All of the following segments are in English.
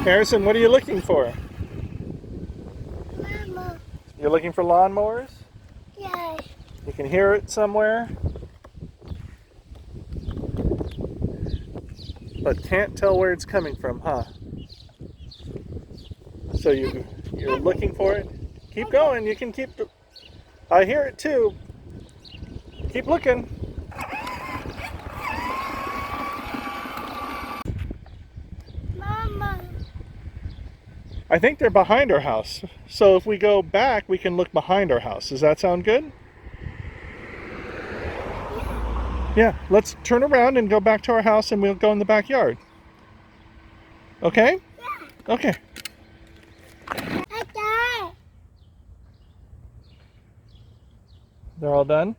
Harrison, what are you looking for? Mama. You're looking for lawnmowers? Yes. You can hear it somewhere, but can't tell where it's coming from, huh? So you're looking for it? Keep going, you can keep... I hear it too. Keep looking. Mama. I think they're behind our house. So if we go back, we can look behind our house. Does that sound good? Yeah, let's turn around and go back to our house and we'll go in the backyard. Okay? Yeah. Okay. Okay. They're all done?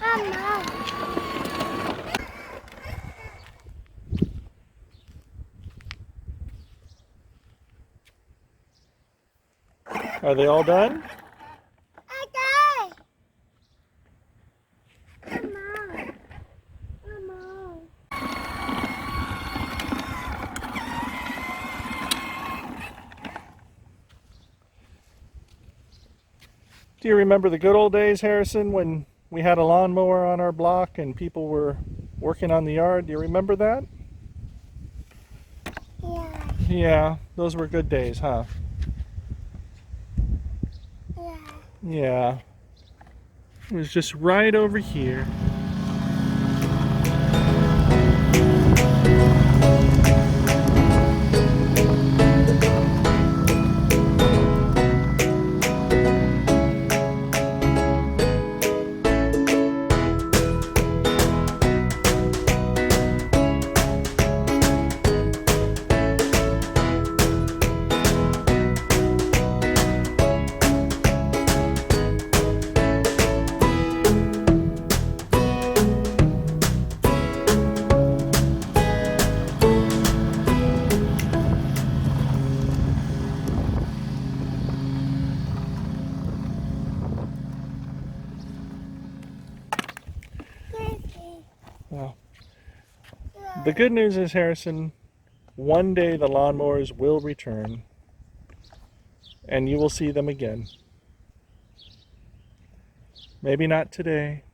Mama. Are they all done? Okay. Mama. Mama. Do you remember the good old days, Harrison, when we had a lawnmower on our block and people were working on the yard? Do you remember that? Yeah. Yeah, those were good days, huh? Yeah. Yeah. It was just right over here. Well, the good news is, Harrison, one day the lawnmowers will return and you will see them again. Maybe not today,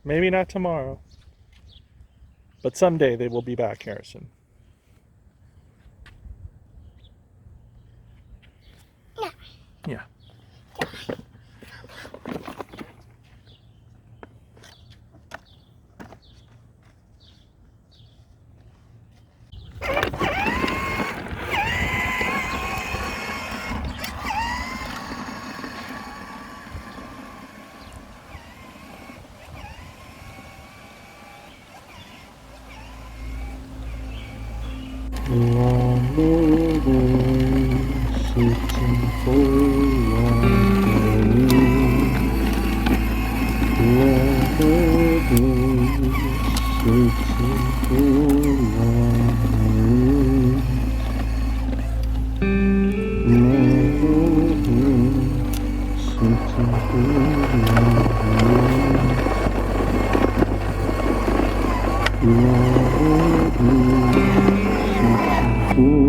maybe not tomorrow, but someday they will be back, Harrison. Yeah. Yeah. Lawnmower boy, searching for lawnmower. Lawnmower boy, searching for lawnmower. Lawnmower boy, searching for lawnmower. Lawnmower boy. For